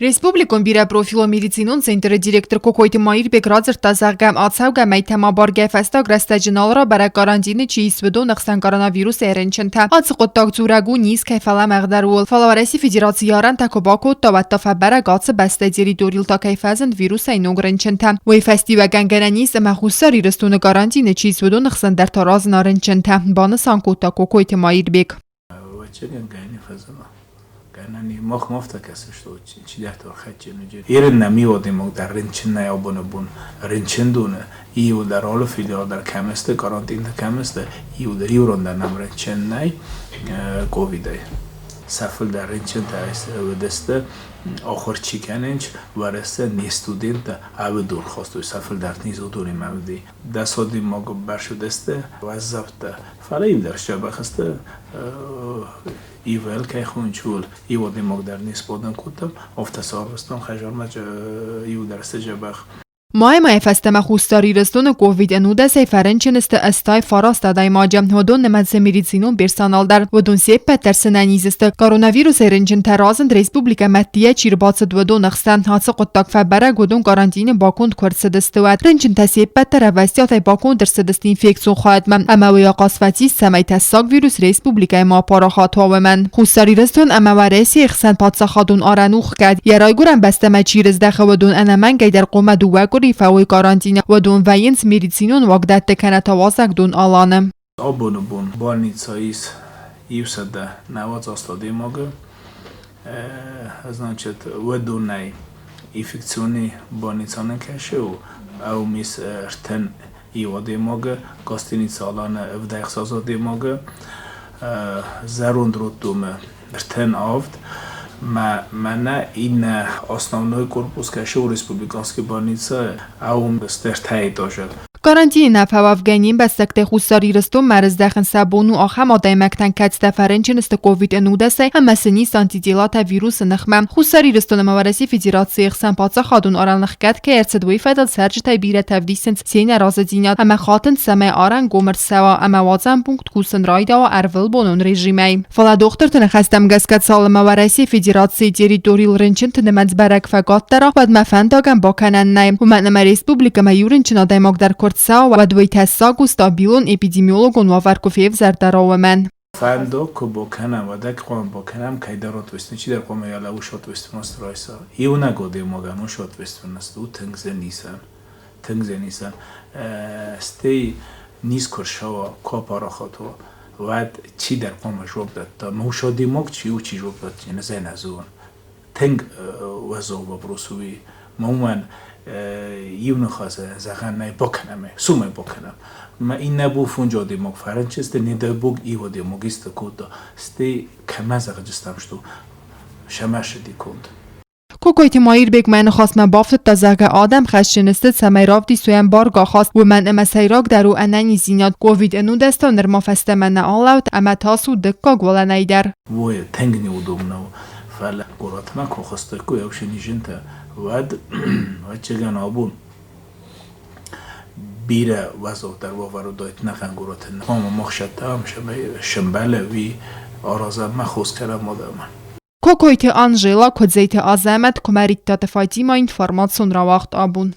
Республикон бире профило медицинон центр директор Кокойти Маир Бекразер тазагам ацауга майтама барге феста грастаджинал ра бара карантины чи сведо нахсан коронавирус эренчента ацқоттак зурагу низ кайфала магдарул фалавареси федерацияран такобако таваттафа бара гац баста территориал та кайфазен вирус айногренчента вей фестива гангананис махусари рестун карантины чи сведо нахсан дар тараз наренчента бана санкота Кокойти Маир Бек Ganani mafta kasa что чидахтор хачинуҷи ирен намиодим дар ринчин наябонабун ринчиндун иу дар ҳолу федерал дар камаста карантин камаста иу дар иурон дар нам ринчиннай ковидай сафл дар ринчин таиста охир чиканенч вареста не студента аве дурхосту сафл дар низу дури мавди дасоди мог баршудесте ваззабта фалаим дар шабахаста Ивэл кайхунчул иводи магдерни споден кутам офтасарвстон хажармач иударсте жабах مای فستم خوستاری رستون کووید 19 فرنچنست استای فراست دایماجم و دون نمز مریضینون برسانال در و دون سه پترسن نیزست کرونا رنجن ترازن ریسپوبلیکا متیه چیرباص و دون نخستن حاس قطاق فبره گودون قرانتین باکوند کرسدست و رنجن تسی پتر وستیات باکوند درسدست اینفکسیون خواهد من اما ویا قاسفتی سمی تساق ویروس ریسپوبلیکا ما پاراخات ها و من خوستاری رستون اما ورسی اخسن پادساخادون آرانوخ کرد یرای گورن بستم چیرزدخ و دون انمن گیدر قوم دوگو فوی کارانتینا و دون وینس مریضینون وقت دکانه توازک دون آلانم. آبونبون بالنیتساییس ایوسده نواز استادی ماگه значит و دونای infekcioni bolnicane کشه و او میس ارتن ایوادی ماگه گاستینیت آلانه افدایخ سازادی ماگه زروند رو دومه ارتن آفد منه این основной корпус каше у республиканской больницы аум стертай дошад Карантин в Афгании без секте хусари растом مرز دخن سبونو آخم آدای مکتن کت دفرنچن است کووید 19 هم مسنی سانتیدیلات ویروس نخمم خساری رستون مورسی فدراسیون خسن پاتسا خادون آران نخکت که ارتدوی فدل سرج تای بیره تودیسنت سین رازدینات اما خاطن سمه آران گومر سوا اما وازن پونکت کوسن رایدا و ارول بونون رژیمی فلا دختر تنخستم گسکت سال مورسی فدراسیون تریتوریال رنچن تنمز برک فقط درا و مفنداگم باکنن نیم و من ریسپوبلیکا میورنچن آدای مقدر و دوی تساق و ستابیلون اپیدمیولوگون و ورکوفیف زردارا من فندو که بکنم و دک قوم بکنم که دارات وستن چی در قوم یالا و شات وستن است رایسا ایو نگوده مگانو شات وستن است و تنگزه نیسن ستی نیز کرشوا کاپارا خاتو و چی در قوم جواب داد موشادی مگ چی و چی جواب داد یعنی زن ازون تنگ وزو و بروسوی مومن یون خازه زغن نه بکنم سومه بکنم ما این نبود فونجا دیموگ فرانچسته نیده بوگ ایو دیموگیست کودا ستی کمازه جستم شدو شماش دی کند کوکویت مایر بیگ من خواست من بافت تازه آدم خشنسته سمی رافتی سویم بارگاه خواست و من اما سیراک درو انانی زیناد کووید 19 نرما فسته من آلاوت اما تاسو دکا گولا نیدر وای تنگ نیودم نو فعلا قرات ما کو خسته کو یوش نیجنته ود چگان آبون بیره وزو در وارو دایت نخن گروتن اما مخشتم شنبله وی آرازم مخوز کردم مادرم کوکویت آنژلا کدزیت آزمت کمریت تا فایتی ما اینفورماسیون را وقت آبون